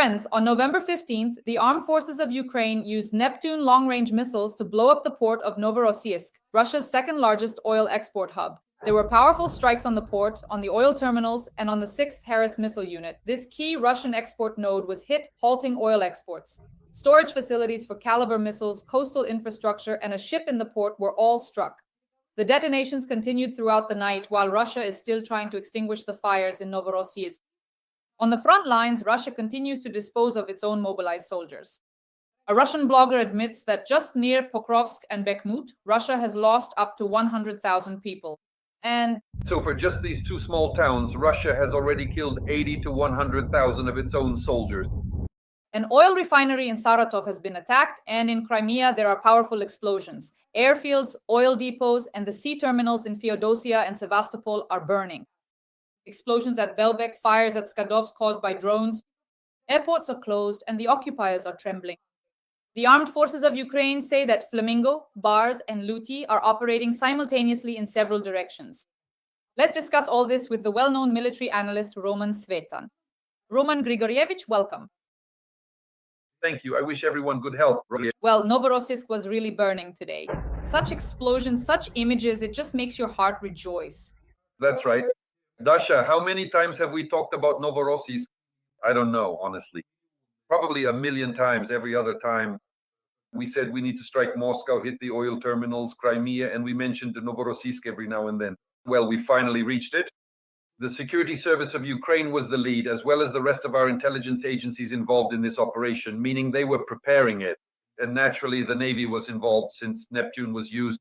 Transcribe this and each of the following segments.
Friends, on November 15th, the armed forces of Ukraine used Neptune long-range missiles to blow up the port of Novorossiysk, Russia's second-largest oil export hub. There were powerful strikes on the port, on the oil terminals, and on the 6th Harris missile unit. This key Russian export node was hit, halting oil exports. Storage facilities for Kalibr missiles, coastal infrastructure, and a ship in the port were all struck. The detonations continued throughout the night while Russia is still trying to extinguish the fires in Novorossiysk. On the front lines, Russia continues to dispose of its own mobilized soldiers. A Russian blogger admits that just near Pokrovsk and Bakhmut, Russia has lost up to 100,000 people. And so for just these two small towns, Russia has already killed 80 to 100,000 of its own soldiers. An oil refinery in Saratov has been attacked, and in Crimea there are powerful explosions. Airfields, oil depots, and the sea terminals in Feodosia and Sevastopol are burning. Explosions at Belbek, fires at Skadovsk caused by drones. Airports are closed and the occupiers are trembling. The armed forces of Ukraine say that Flamingo, Bars, and Luty are operating simultaneously in several directions. Let's discuss all this with the well-known military analyst Roman Svitan. Roman Grigorievich, welcome. Thank you. I wish everyone good health. Well, Novorossiysk was really burning today. Such explosions, such images, it just makes your heart rejoice. That's right. Dasha, how many times have we talked about Novorossiysk? I don't know, honestly. Probably a million times. Every other time we said we need to strike Moscow, hit the oil terminals, Crimea, and we mentioned Novorossiysk every now and then. Well, we finally reached it. The security service of Ukraine was the lead, as well as the rest of our intelligence agencies involved in this operation, meaning they were preparing it. And naturally, the Navy was involved since Neptune was used.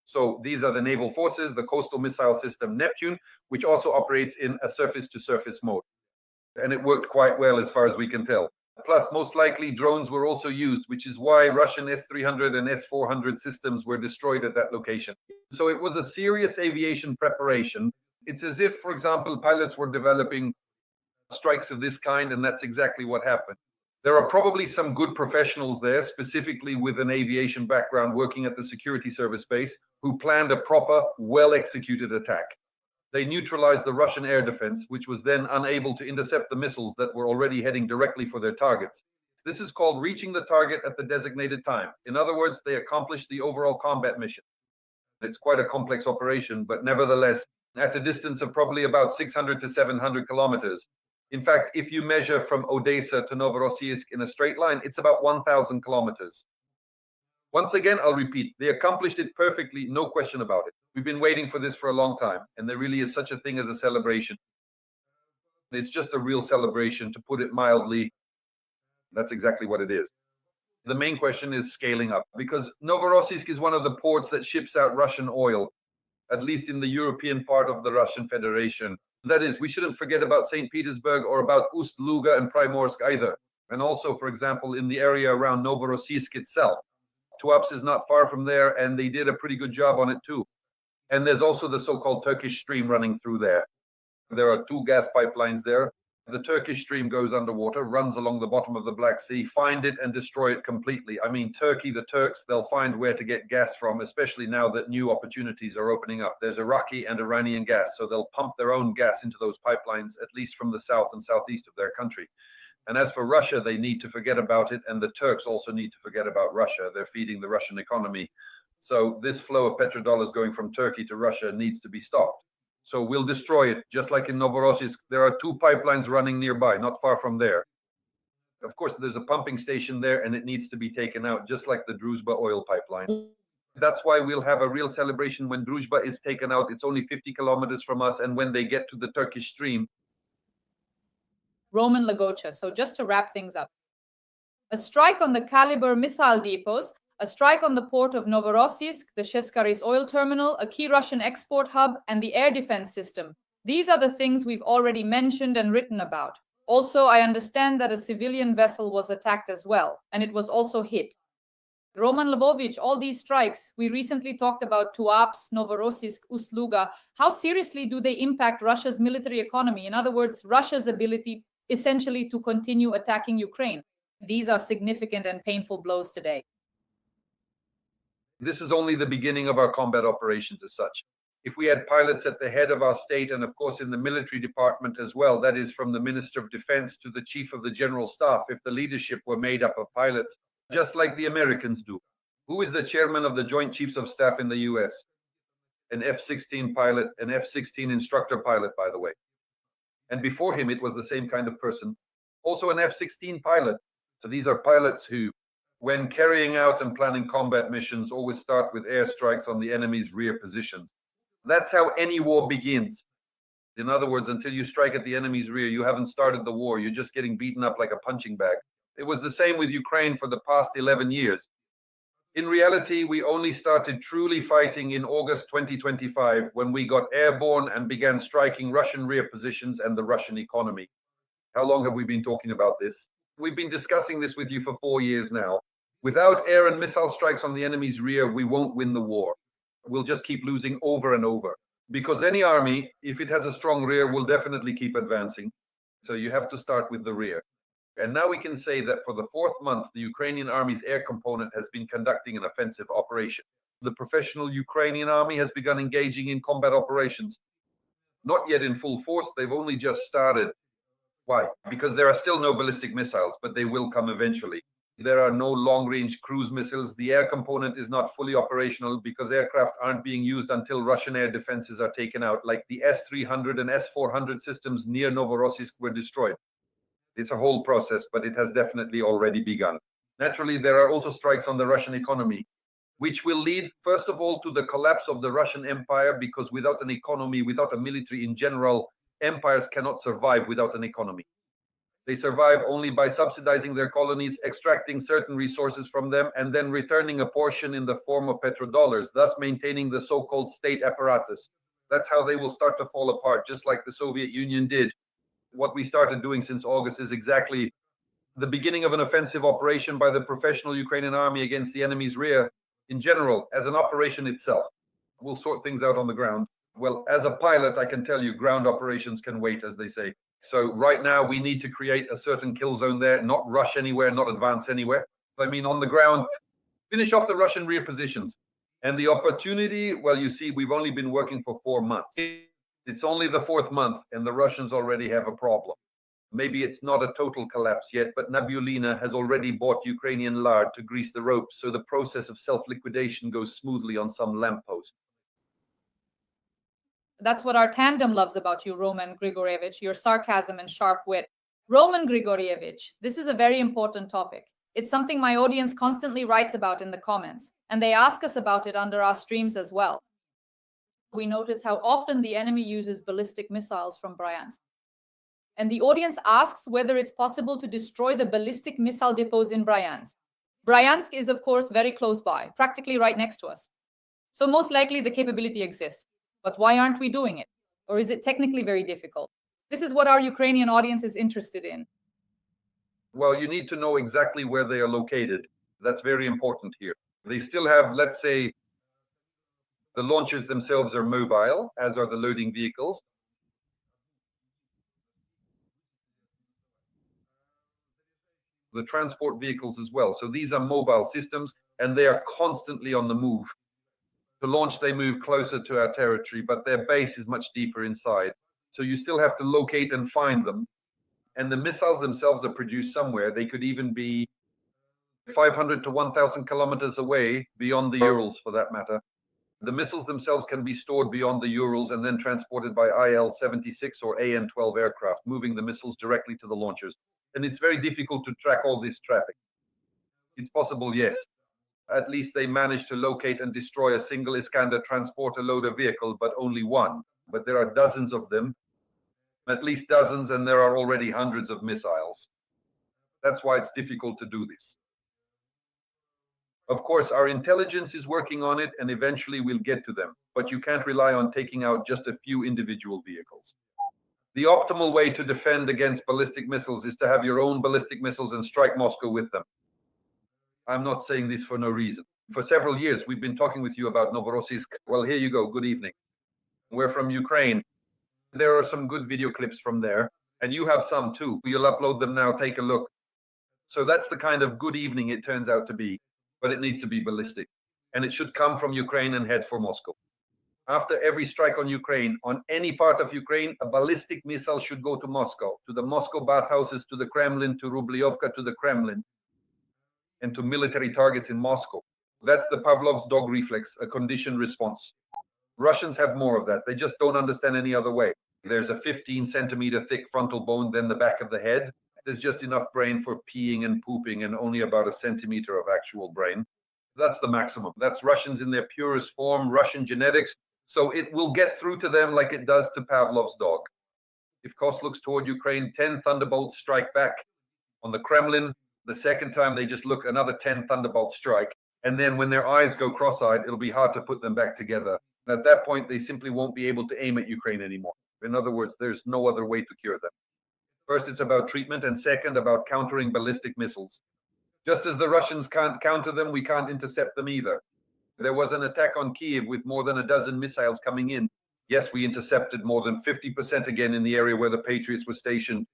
So these are the naval forces, the coastal missile system Neptune, which also operates in a surface-to-surface mode. And it worked quite well as far as we can tell. Plus, most likely drones were also used, which is why Russian S-300 and S-400 systems were destroyed at that location. So it was a serious aviation preparation. It's as if, for example, pilots were developing strikes of this kind, and that's exactly what happened. There are probably some good professionals there, specifically with an aviation background working at the security service base, who planned a proper, well-executed attack. They neutralized the Russian air defense, which was then unable to intercept the missiles that were already heading directly for their targets. This is called reaching the target at the designated time. In other words, they accomplished the overall combat mission. It's quite a complex operation, but nevertheless, at a distance of probably about 600 to 700 kilometers. In fact, if you measure from Odessa to Novorossiysk in a straight line, it's about 1,000 kilometers. Once again, I'll repeat, they accomplished it perfectly, no question about it. We've been waiting for this for a long time, and there really is such a thing as a celebration. It's just a real celebration, to put it mildly. That's exactly what it is. The main question is scaling up, because Novorossiysk is one of the ports that ships out Russian oil, at least in the European part of the Russian Federation. That is, we shouldn't forget about St. Petersburg or about Ust-Luga and Primorsk either. And also, for example, in the area around Novorossiysk itself. Tuapse is not far from there, and they did a pretty good job on it too. And there's also the so-called Turkish stream running through there. There are two gas pipelines there. The Turkish stream goes underwater, runs along the bottom of the Black Sea, find it and destroy it completely. I mean, Turkey, the Turks, they'll find where to get gas from, especially now that new opportunities are opening up. There's Iraqi and Iranian gas, so they'll pump their own gas into those pipelines, at least from the south and southeast of their country. And as for Russia, they need to forget about it, and the Turks also need to forget about Russia. They're feeding the Russian economy. So this flow of petrodollars going from Turkey to Russia needs to be stopped. So we'll destroy it, just like in Novorossiysk. There are two pipelines running nearby, not far from there. Of course, there's a pumping station there, and it needs to be taken out, just like the Druzhba oil pipeline. That's why we'll have a real celebration when Druzhba is taken out. It's only 50 kilometers from us, and when they get to the Turkish stream. Roman Lagocha, so just to wrap things up. A strike on the Kalibr missile depots, a strike on the port of Novorossiysk, the Sheskharis oil terminal, a key Russian export hub, and the air defense system. These are the things we've already mentioned and written about. Also, I understand that a civilian vessel was attacked as well, and it was also hit. Roman Lvovich, all these strikes, we recently talked about Tuapse, Novorossiysk, Ust-Luga. How seriously do they impact Russia's military economy? In other words, Russia's ability essentially to continue attacking Ukraine. These are significant and painful blows today. This is only the beginning of our combat operations as such. if we had pilots at the head of our state and, of course, in the military department as well, that is from the Minister of Defense to the Chief of the General Staff, if the leadership were made up of pilots, just like the Americans do. Who is the chairman of the Joint Chiefs of Staff in the US? An F-16 pilot, an F-16 instructor pilot, by the way. And before him, it was the same kind of person, also an F-16 pilot. So these are pilots who, when carrying out and planning combat missions, always start with airstrikes on the enemy's rear positions. That's how any war begins. In other words, until you strike at the enemy's rear, you haven't started the war. You're just getting beaten up like a punching bag. It was the same with Ukraine for the past 11 years. In reality, we only started truly fighting in August 2025 when we got airborne and began striking Russian rear positions and the Russian economy. How long have we been talking about this? We've been discussing this with you for 4 years now. Without air and missile strikes on the enemy's rear, we won't win the war. We'll just keep losing over and over. Because any army, if it has a strong rear, will definitely keep advancing. So you have to start with the rear. And now we can say that for the 4th month, the Ukrainian army's air component has been conducting an offensive operation. The professional Ukrainian army has begun engaging in combat operations. Not yet in full force, they've only just started. Why? Because there are still no ballistic missiles, but they will come eventually. There are no long-range cruise missiles. The air component is not fully operational because aircraft aren't being used until Russian air defenses are taken out, like the S-300 and S-400 systems near Novorossiysk were destroyed. It's a whole process, but it has definitely already begun. Naturally, there are also strikes on the Russian economy, which will lead, first of all, to the collapse of the Russian Empire, because without an economy, without a military in general, empires cannot survive without an economy. They survive only by subsidizing their colonies, extracting certain resources from them, and then returning a portion in the form of petrodollars, thus maintaining the so-called state apparatus. That's how they will start to fall apart, just like the Soviet Union did. What we started doing since August is exactly the beginning of an offensive operation by the professional Ukrainian army against the enemy's rear in general, as an operation itself. We'll sort things out on the ground. Well, as a pilot, I can tell you ground operations can wait, as they say. So right now we need to create a certain kill zone there, not rush anywhere, not advance anywhere. I mean, on the ground, finish off the Russian rear positions. And the opportunity, well, you see, we've only been working for 4 months. It's only the 4th month, and the Russians already have a problem. Maybe it's not a total collapse yet, but Nabulina has already bought Ukrainian lard to grease the ropes, so the process of self-liquidation goes smoothly on some lamppost. That's what our tandem loves about you, Roman Grigorievich, your sarcasm and sharp wit. Roman Grigorievich, this is a very important topic. It's something my audience constantly writes about in the comments, and they ask us about it under our streams as well. We notice how often the enemy uses ballistic missiles from Bryansk. And the audience asks whether it's possible to destroy the ballistic missile depots in Bryansk. Bryansk is, of course, very close by, practically right next to us. So most likely the capability exists. But why aren't we doing it? Or is it technically very difficult? This is what our Ukrainian audience is interested in. Well, you need to know exactly where they are located. That's very important here. They still have, let's say, the launchers themselves are mobile, as are the loading vehicles. The transport vehicles as well. So these are mobile systems, and they are constantly on the move. To launch, they move closer to our territory, but their base is much deeper inside. So you still have to locate and find them. And the missiles themselves are produced somewhere. They could even be 500 to 1,000 kilometers away, beyond the Urals for that matter. The missiles themselves can be stored beyond the Urals and then transported by IL-76 or AN-12 aircraft, moving the missiles directly to the launchers. And it's very difficult to track all this traffic. It's possible, yes. At least they managed to locate and destroy a single Iskander transporter loader vehicle, but only one. But there are dozens of them, at least dozens, and there are already hundreds of missiles. That's why it's difficult to do this. Of course, our intelligence is working on it, and eventually we'll get to them. But you can't rely on taking out just a few individual vehicles. The optimal way to defend against ballistic missiles is to have your own ballistic missiles and strike Moscow with them. I'm not saying this for no reason. For several years, we've been talking with you about Novorossiysk. Well, here you go. Good evening. We're from Ukraine. There are some good video clips from there, and you have some too. You'll upload them now. Take a look. So that's the kind of good evening it turns out to be, but it needs to be ballistic, and it should come from Ukraine and head for Moscow. after every strike on Ukraine, on any part of Ukraine, a ballistic missile should go to Moscow, to the Moscow bathhouses, to the Kremlin, to Rubliovka, to the Kremlin, and to military targets in Moscow. That's the Pavlov's dog reflex, a conditioned response. Russians have more of that. They just don't understand any other way. There's a 15-centimeter thick frontal bone, then the back of the head. There's just enough brain for peeing and pooping and only about a centimeter of actual brain. That's the maximum. That's Russians in their purest form, Russian genetics. So it will get through to them like it does to Pavlov's dog. If Kos looks toward Ukraine, 10 thunderbolts strike back on the Kremlin. The second time they just look, another 10 thunderbolts strike. And then when their eyes go cross-eyed, it'll be hard to put them back together. And at that point, they simply won't be able to aim at Ukraine anymore. In other words, there's no other way to cure them. First, it's about treatment, and second, about countering ballistic missiles. Just as the Russians can't counter them, we can't intercept them either. There was an attack on Kiev with more than a dozen missiles coming in. Yes, we intercepted more than 50% again in the area where the Patriots were stationed.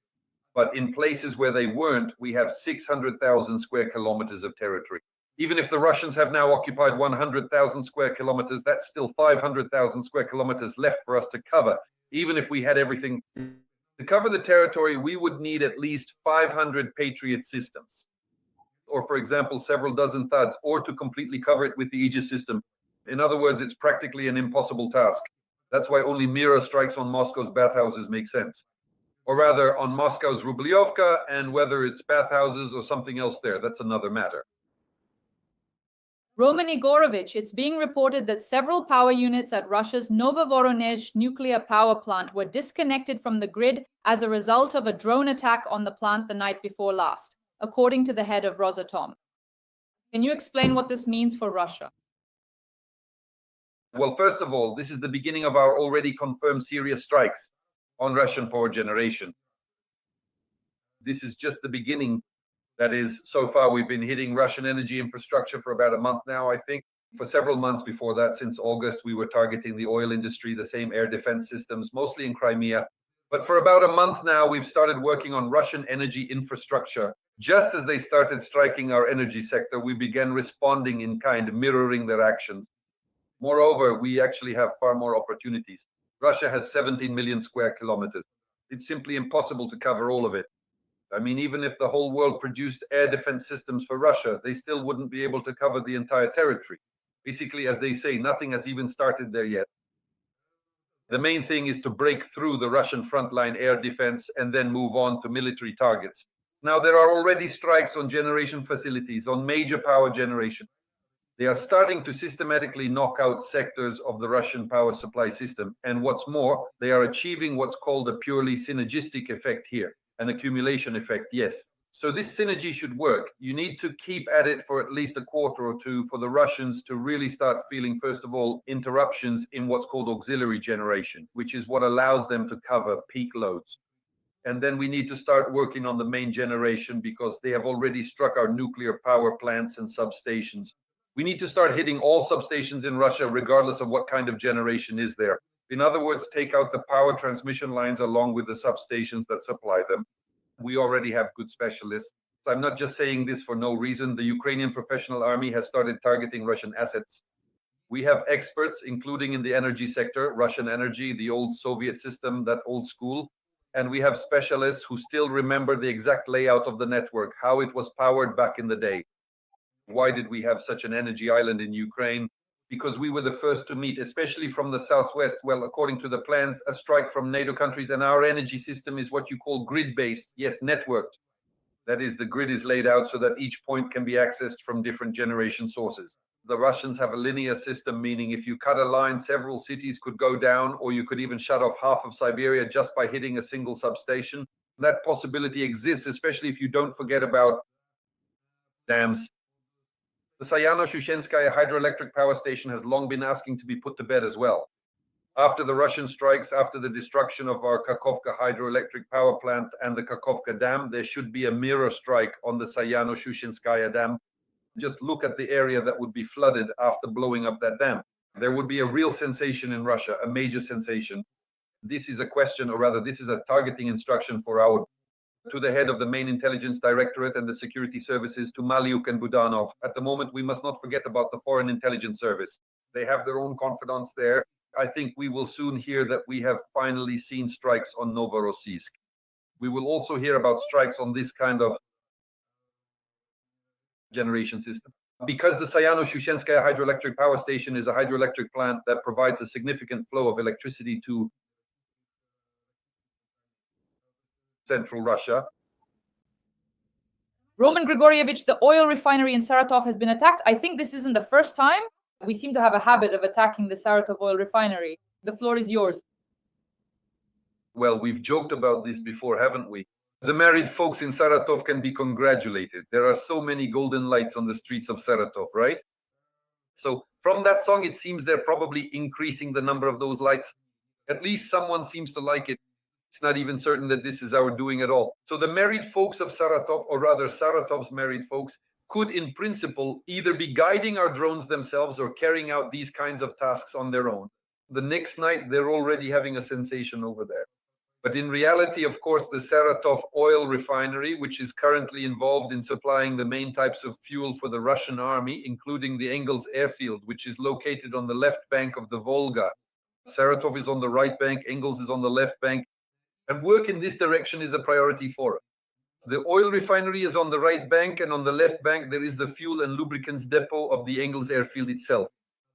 But in places where they weren't, we have 600,000 square kilometers of territory. Even if the Russians have now occupied 100,000 square kilometers, that's still 500,000 square kilometers left for us to cover. Even if we had everything to cover the territory, we would need at least 500 Patriot systems, or for example, several dozen THAADs, or to completely cover it with the Aegis system. In other words, it's practically an impossible task. That's why only mirror strikes on Moscow's bathhouses make sense. Or rather, on Moscow's Rubliovka, and whether it's bathhouses or something else there, that's another matter. Roman Igorovich, it's being reported that several power units at Russia's Novorossiysk nuclear power plant were disconnected from the grid as a result of a drone attack on the plant the night before last, according to the head of Rosatom. Can you explain what this means for Russia? Well, first of all, this is the beginning of our already confirmed serious strikes on Russian power generation. This is just the beginning. That is, so far we've been hitting Russian energy infrastructure for about a month now, I think. For several months before that, since August, we were targeting the oil industry, the same air defense systems, mostly in Crimea. But for about a month now, we've started working on Russian energy infrastructure. Just as they started striking our energy sector, we began responding in kind, mirroring their actions. Moreover, we actually have far more opportunities. Russia has 17 million square kilometers. It's simply impossible to cover all of it. I mean, even if the whole world produced air defense systems for Russia, they still wouldn't be able to cover the entire territory. Basically, as they say, nothing has even started there yet. The main thing is to break through the Russian frontline air defense and then move on to military targets. Now, there are already strikes on generation facilities, on major power generation. They are starting to systematically knock out sectors of the Russian power supply system. And what's more, they are achieving what's called a purely synergistic effect here. An accumulation effect, yes. So this synergy should work. You need to keep at it for at least a quarter or two for the Russians to really start feeling, first of all, interruptions in what's called auxiliary generation, which is what allows them to cover peak loads. And then we need to start working on the main generation because they have already struck our nuclear power plants and substations. We need to start hitting all substations in Russia, regardless of what kind of generation is there. In other words, take out the power transmission lines along with the substations that supply them. We already have good specialists. I'm not just saying this for no reason. The Ukrainian professional army has started targeting Russian assets. We have experts, including in the energy sector, Russian energy, the old Soviet system, that old school. And we have specialists who still remember the exact layout of the network, how it was powered back in the day. Why did we have such an energy island in Ukraine? Because we were the first to meet, especially from the southwest. Well, according to the plans, a strike from NATO countries, and our energy system is what you call grid-based, yes, networked. That is, the grid is laid out so that each point can be accessed from different generation sources. The Russians have a linear system, meaning if you cut a line, several cities could go down, or you could even shut off half of Siberia just by hitting a single substation. That possibility exists, especially if you don't forget about dams. The Sayano-Shushenskaya hydroelectric power station has long been asking to be put to bed as well. After the Russian strikes, after the destruction of our Kakhovka hydroelectric power plant and the Kakhovka dam, there should be a mirror strike on the Sayano-Shushenskaya dam. Just look at the area that would be flooded after blowing up that dam. There would be a real sensation in Russia, a major sensation. This is a question, or rather, this is a targeting instruction to the head of the main intelligence directorate and the security services, to Maliuk and Budanov. At the moment, we must not forget about the Foreign Intelligence Service. They have their own confidants there. I think we will soon hear that we have finally seen strikes on Novorossiysk. We will also hear about strikes on this kind of generation system. Because the Sayano-Shushenskaya hydroelectric power station is a hydroelectric plant that provides a significant flow of electricity to central Russia. Roman Grigorievich, the oil refinery in Saratov has been attacked. I think this isn't the first time. We seem to have a habit of attacking the Saratov oil refinery. The floor is yours. Well, we've joked about this before, haven't we? The married folks in Saratov can be congratulated. There are so many golden lights on the streets of Saratov, right? So from that song, it seems they're probably increasing the number of those lights. At least someone seems to like it. It's not even certain that this is our doing at all. So the married folks of Saratov, or rather Saratov's married folks, could in principle either be guiding our drones themselves or carrying out these kinds of tasks on their own. The next night, they're already having a sensation over there. But in reality, of course, the Saratov oil refinery, which is currently involved in supplying the main types of fuel for the Russian army, including the Engels airfield, which is located on the left bank of the Volga. Saratov is on the right bank, Engels is on the left bank, and work in this direction is a priority for us. The oil refinery is on the right bank, and on the left bank, there is the fuel and lubricants depot of the Engels airfield itself.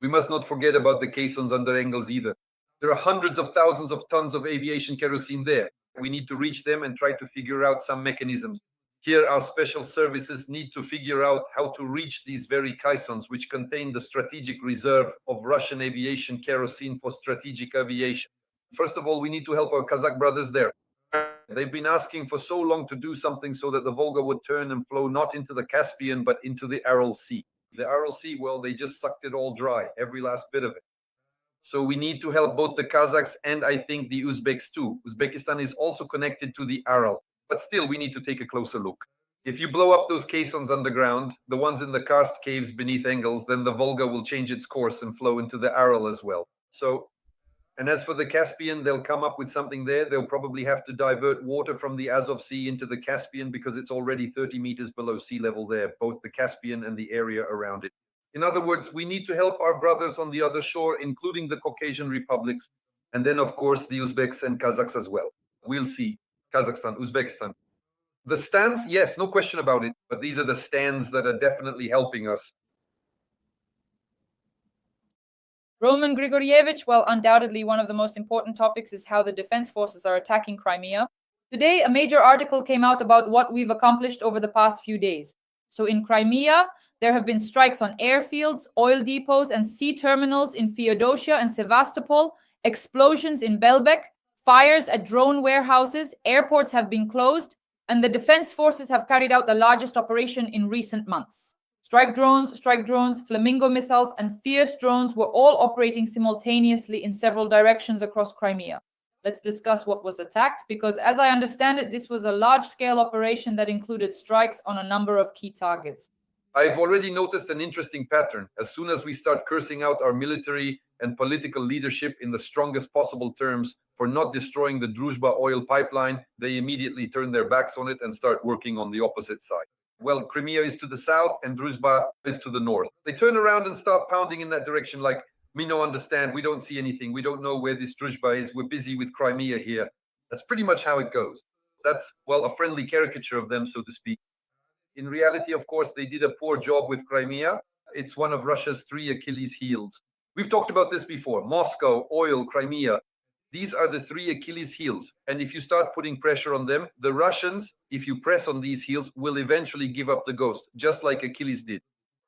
We must not forget about the caissons under Engels either. There are hundreds of thousands of tons of aviation kerosene there. We need to reach them and try to figure out some mechanisms. Here, our special services need to figure out how to reach these very caissons, which contain the strategic reserve of Russian aviation kerosene for strategic aviation. First of all, we need to help our Kazakh brothers there. They've been asking for so long to do something so that the Volga would turn and flow not into the Caspian, but into the Aral Sea. The Aral Sea, well, they just sucked it all dry, every last bit of it. So we need to help both the Kazakhs and I think the Uzbeks too. Uzbekistan is also connected to the Aral, but still we need to take a closer look. If you blow up those caissons underground, the ones in the karst caves beneath Engels, then the Volga will change its course and flow into the Aral as well. So, and as for the Caspian, they'll come up with something there. They'll probably have to divert water from the Azov Sea into the Caspian because it's already 30 meters below sea level there, both the Caspian and the area around it. In other words, we need to help our brothers on the other shore, including the Caucasian republics, and then, of course, the Uzbeks and Kazakhs as well. We'll see. Kazakhstan, Uzbekistan. The stands, yes, no question about it, but these are the stands that are definitely helping us. Roman Grigorievich, well, undoubtedly one of the most important topics is how the defense forces are attacking Crimea. Today, a major article came out about what we've accomplished over the past few days. So in Crimea, there have been strikes on airfields, oil depots, and sea terminals in Feodosia and Sevastopol, explosions in Belbek, fires at drone warehouses, airports have been closed, and the defense forces have carried out the largest operation in recent months. Strike drones, Flamingo missiles, and Fierce drones were all operating simultaneously in several directions across Crimea. Let's discuss what was attacked, because as I understand it, this was a large-scale operation that included strikes on a number of key targets. I've already noticed an interesting pattern. As soon as we start cursing out our military and political leadership in the strongest possible terms for not destroying the Druzhba oil pipeline, they immediately turn their backs on it and start working on the opposite side. Well, Crimea is to the south and Druzhba is to the north. They turn around and start pounding in that direction like, we don't understand, we don't see anything, we don't know where this Druzhba is, we're busy with Crimea here. That's pretty much how it goes. That's, well, a friendly caricature of them, so to speak. In reality, of course, they did a poor job with Crimea. It's one of Russia's 3 Achilles heels. We've talked about this before. Moscow, oil, Crimea. These are the 3 Achilles heels. And if you start putting pressure on them, the Russians, if you press on these heels, will eventually give up the ghost, just like Achilles did.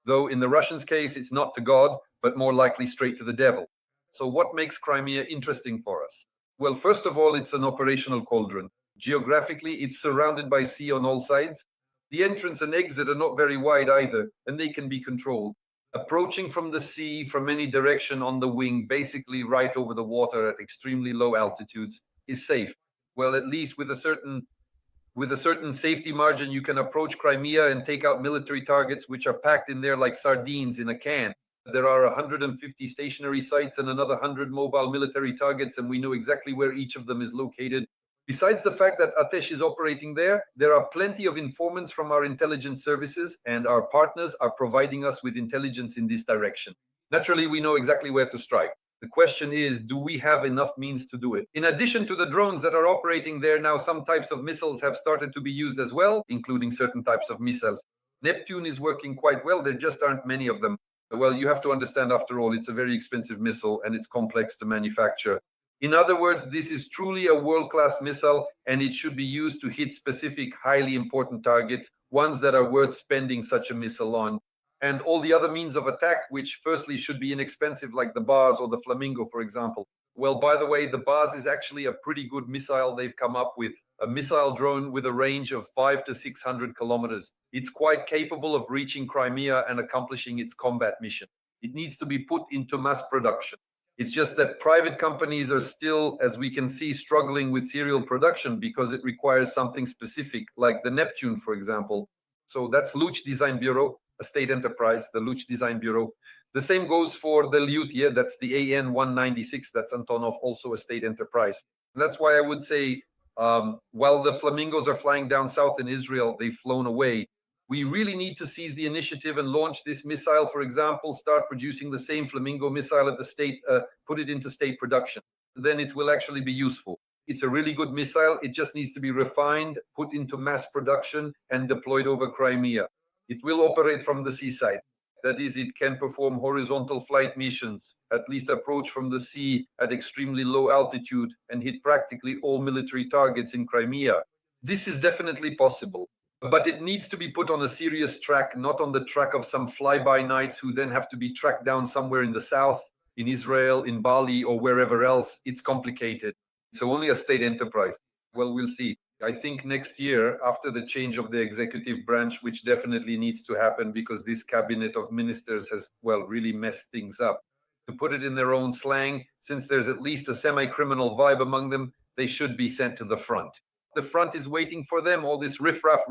Though in the Russians' case, it's not to God, but more likely straight to the devil. So what makes Crimea interesting for us? Well, first of all, it's an operational cauldron. Geographically, it's surrounded by sea on all sides. The entrance and exit are not very wide either, and they can be controlled. Approaching from the sea from any direction on the wing, basically right over the water at extremely low altitudes, is safe. Well, at least with a certain safety margin, you can approach Crimea and take out military targets which are packed in there like sardines in a can. There are 150 stationary sites and another 100 mobile military targets, and we know exactly where each of them is located. Besides the fact that Atesh is operating there are plenty of informants from our intelligence services, and our partners are providing us with intelligence in this direction. Naturally, we know exactly where to strike. The question is, do we have enough means to do it? In addition to the drones that are operating there now, some types of missiles have started to be used as well, including certain types of missiles. Neptune is working quite well. There just aren't many of them. Well, you have to understand, after all, it's a very expensive missile and it's complex to manufacture. In other words, this is truly a world-class missile, and it should be used to hit specific, highly important targets, ones that are worth spending such a missile on. And all the other means of attack, which firstly should be inexpensive, like the Bars or the Flamingo, for example. Well, by the way, the Bars is actually a pretty good missile they've come up with, a missile drone with a range of 500 to 600 kilometers. It's quite capable of reaching Crimea and accomplishing its combat mission. It needs to be put into mass production. It's just that private companies are still, as we can see, struggling with serial production because it requires something specific, like the Neptune, for example. So that's Luch Design Bureau, a state enterprise, the Luch Design Bureau. The same goes for the Lyutia, that's the AN-196, that's Antonov, also a state enterprise. That's why I would say, while the Flamingos are flying down south in Israel, they've flown away. We really need to seize the initiative and launch this missile, for example, start producing the same Flamingo missile at the state, put it into state production. Then it will actually be useful. It's a really good missile. It just needs to be refined, put into mass production, and deployed over Crimea. It will operate from the seaside. That is, it can perform horizontal flight missions, at least approach from the sea at extremely low altitude and hit practically all military targets in Crimea. This is definitely possible, but it needs to be put on a serious track, not on the track of some fly-by-nights who then have to be tracked down somewhere in the south, in Israel, in Bali, or wherever else. It's complicated. So only a state enterprise. Well, we'll see. I think next year, after the change of the executive branch, which definitely needs to happen because this cabinet of ministers has, well, really messed things up. To put it in their own slang, since there's at least a semi-criminal vibe among them, they should be sent to the front. The front is waiting for them. All this riffraff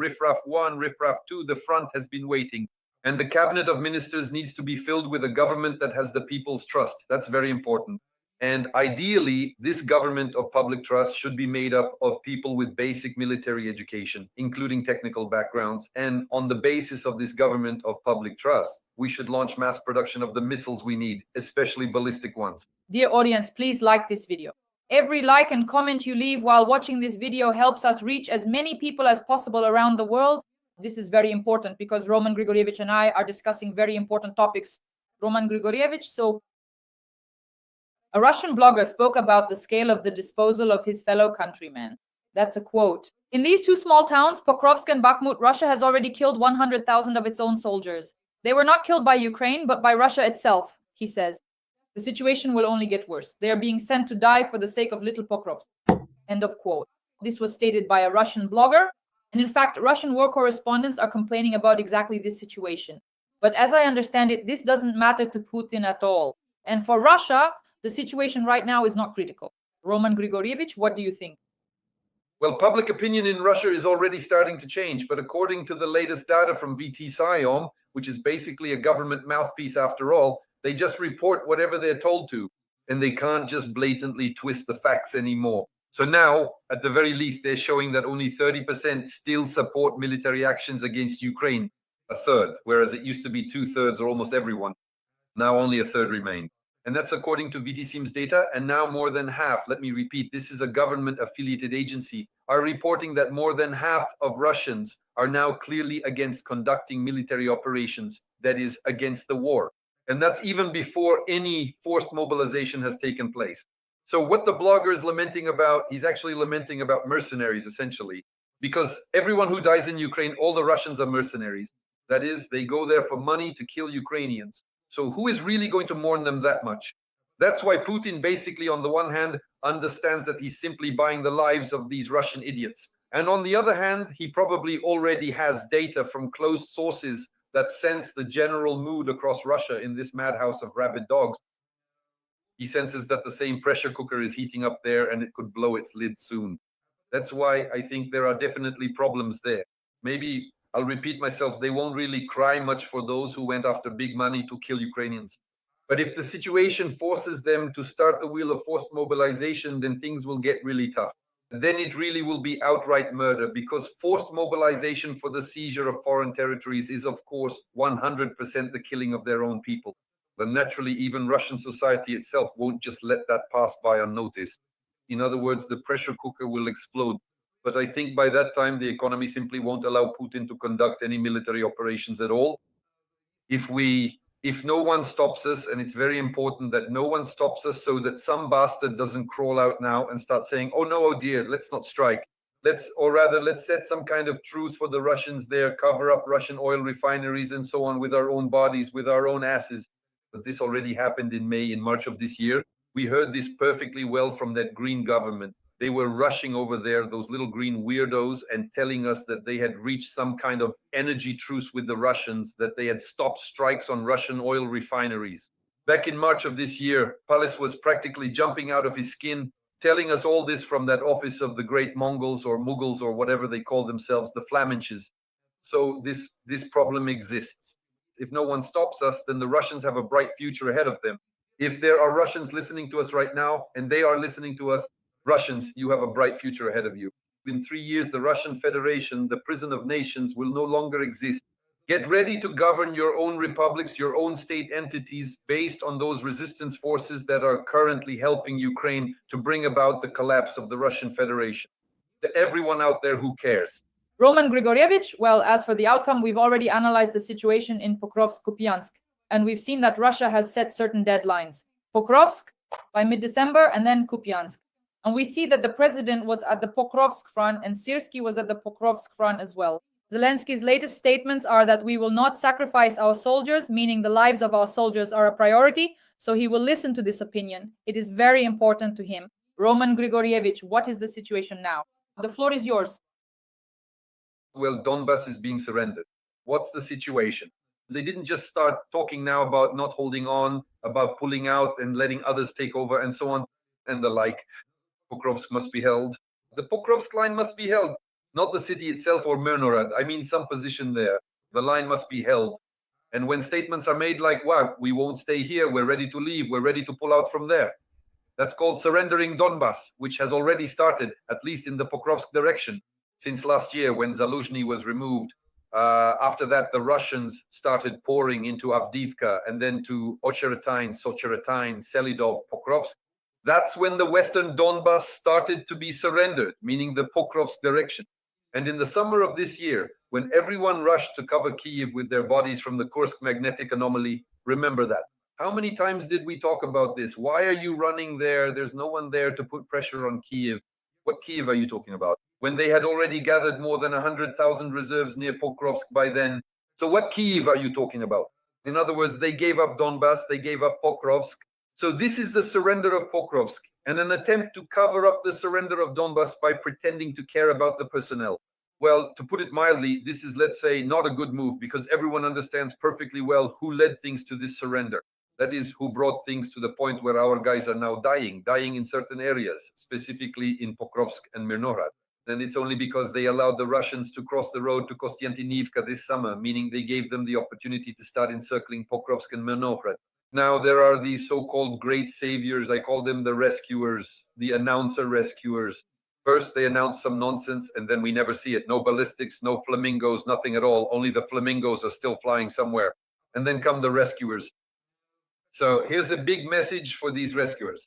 1, riffraff 2, the front has been waiting. And the cabinet of ministers needs to be filled with a government that has the people's trust. That's very important. And ideally, this government of public trust should be made up of people with basic military education, including technical backgrounds. And on the basis of this government of public trust, we should launch mass production of the missiles we need, especially ballistic ones. Dear audience, please like this video. Every like and comment you leave while watching this video helps us reach as many people as possible around the world. This is very important because Roman Grigorievich and I are discussing very important topics. Roman Grigorievich, so a Russian blogger spoke about the scale of the disposal of his fellow countrymen. That's a quote. In these two small towns, Pokrovsk and Bakhmut, Russia has already killed 100,000 of its own soldiers. They were not killed by Ukraine, but by Russia itself, he says. The situation will only get worse. They are being sent to die for the sake of little Pokrovsk. End of quote. This was stated by a Russian blogger. And in fact, Russian war correspondents are complaining about exactly this situation. But as I understand it, this doesn't matter to Putin at all. And for Russia, the situation right now is not critical. Roman Grigorievich, what do you think? Well, public opinion in Russia is already starting to change, but according to the latest data from VT Siom, which is basically a government mouthpiece after all, they just report whatever they're told to, and they can't just blatantly twist the facts anymore. So now, at the very least, they're showing that only 30% still support military actions against Ukraine, a third, whereas it used to be 2/3 or almost everyone. Now only a third remain. And that's according to VTSIM's data, and now more than half, let me repeat, this is a government-affiliated agency, are reporting that more than half of Russians are now clearly against conducting military operations, that is, against the war. And that's even before any forced mobilization has taken place. So what the blogger is lamenting about, he's actually lamenting about mercenaries, essentially, because everyone who dies in Ukraine, all the Russians are mercenaries. That is, they go there for money to kill Ukrainians. So who is really going to mourn them that much? That's why Putin basically, on the one hand, understands that he's simply buying the lives of these Russian idiots. And on the other hand, he probably already has data from closed sources that sense the general mood across Russia in this madhouse of rabid dogs. He senses that the same pressure cooker is heating up there and it could blow its lid soon. That's why I think there are definitely problems there. Maybe I'll repeat myself, they won't really cry much for those who went after big money to kill Ukrainians. But if the situation forces them to start the wheel of forced mobilization, then things will get really tough. Then it really will be outright murder, because forced mobilization for the seizure of foreign territories is, of course, 100% the killing of their own people. Then naturally, even Russian society itself won't just let that pass by unnoticed. In other words, the pressure cooker will explode. But I think by that time, the economy simply won't allow Putin to conduct any military operations at all. If no one stops us, and it's very important that no one stops us so that some bastard doesn't crawl out now and start saying, oh no, oh dear, let's not strike. Let's set some kind of truce for the Russians there, cover up Russian oil refineries and so on with our own bodies, with our own asses. But this already happened in March of this year. We heard this perfectly well from that green government. They were rushing over there, those little green weirdos, and telling us that they had reached some kind of energy truce with the Russians, that they had stopped strikes on Russian oil refineries. Back in March of this year, Palace was practically jumping out of his skin, telling us all this from that office of the great Mongols or Mughals or whatever they call themselves, the Flaminches. So this problem exists. If no one stops us, then the Russians have a bright future ahead of them. If there are Russians listening to us right now, and they are listening to us, Russians, you have a bright future ahead of you. In 3 years, the Russian Federation, the prison of nations, will no longer exist. Get ready to govern your own republics, your own state entities, based on those resistance forces that are currently helping Ukraine to bring about the collapse of the Russian Federation. To everyone out there who cares. Roman Grigorievich, well, as for the outcome, we've already analyzed the situation in Pokrovsk, Kupiansk, and we've seen that Russia has set certain deadlines. Pokrovsk by mid-December, and then Kupiansk. And we see that the president was at the Pokrovsk front, and Syrskyi was at the Pokrovsk front as well. Zelensky's latest statements are that we will not sacrifice our soldiers, meaning the lives of our soldiers are a priority, so he will listen to this opinion. It is very important to him. Roman Grigorievich, what is the situation now? The floor is yours. Well, Donbass is being surrendered. What's the situation? They didn't just start talking now about not holding on, about pulling out and letting others take over and so on and the like. Pokrovsk must be held. The Pokrovsk line must be held, not the city itself or Myrnorad. I mean some position there. The line must be held. And when statements are made like, wow, we won't stay here, we're ready to leave, we're ready to pull out from there. That's called surrendering Donbass, which has already started, at least in the Pokrovsk direction, since last year when Zaluzhny was removed. After that, the Russians started pouring into Avdiivka and then to Ocheretine, Socheretine, Selidov, Pokrovsk. That's when the Western Donbass started to be surrendered, meaning the Pokrovsk direction. And in the summer of this year, when everyone rushed to cover Kyiv with their bodies from the Kursk magnetic anomaly, remember that. How many times did we talk about this? Why are you running there? There's no one there to put pressure on Kyiv. What Kyiv are you talking about? When they had already gathered more than 100,000 reserves near Pokrovsk by then. So what Kyiv are you talking about? In other words, they gave up Donbass, they gave up Pokrovsk. So this is the surrender of Pokrovsk and an attempt to cover up the surrender of Donbass by pretending to care about the personnel. Well, to put it mildly, this is, let's say, not a good move because everyone understands perfectly well who led things to this surrender. That is, who brought things to the point where our guys are now dying in certain areas, specifically in Pokrovsk and Myrnorad. And it's only because they allowed the Russians to cross the road to Kostiantynivka this summer, meaning they gave them the opportunity to start encircling Pokrovsk and Myrnorad. Now there are these so-called great saviors, I call them the rescuers, the announcer rescuers. First they announce some nonsense and then we never see it. No ballistics, no flamingos, nothing at all. Only the flamingos are still flying somewhere. And then come the rescuers. So here's a big message for these rescuers.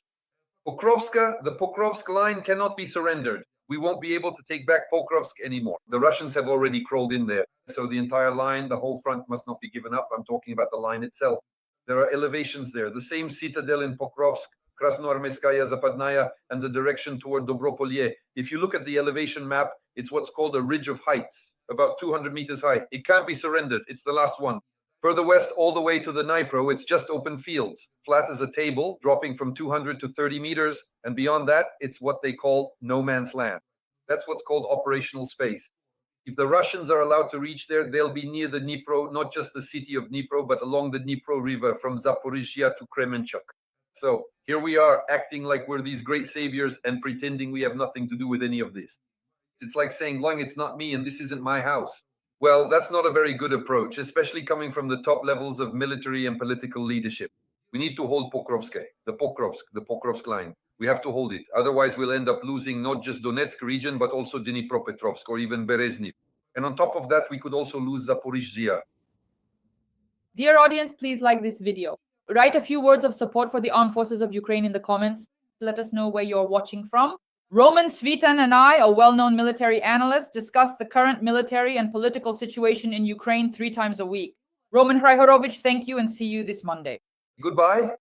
The Pokrovsk line cannot be surrendered. We won't be able to take back Pokrovsk anymore. The Russians have already crawled in there. So the entire line, the whole front must not be given up. I'm talking about the line itself. There are elevations there. The same citadel in Pokrovsk, Krasnoarmeyskaya, Zapadnaya, and the direction toward Dobropolye. If you look at the elevation map, it's what's called a ridge of heights, about 200 meters high. It can't be surrendered. It's the last one. Further west, all the way to the Dnipro, it's just open fields, flat as a table, dropping from 200 to 30 meters. And beyond that, it's what they call no man's land. That's what's called operational space. If the Russians are allowed to reach there, they'll be near the Dnipro, not just the city of Dnipro, but along the Dnipro River from Zaporizhia to Kremenchuk. So here we are acting like we're these great saviors and pretending we have nothing to do with any of this. It's like saying, Lung, it's not me and this isn't my house. Well, that's not a very good approach, especially coming from the top levels of military and political leadership. We need to hold the Pokrovsk line. We have to hold it. Otherwise, we'll end up losing not just Donetsk region, but also Dnipropetrovsk or even Berezhny. And on top of that, we could also lose Zaporizhzhia. Dear audience, please like this video. Write a few words of support for the armed forces of Ukraine in the comments. Let us know where you're watching from. Roman Svitan and I, a well-known military analyst, discuss the current military and political situation in Ukraine 3 times a week. Roman Hryhorovich, thank you and see you this Monday. Goodbye.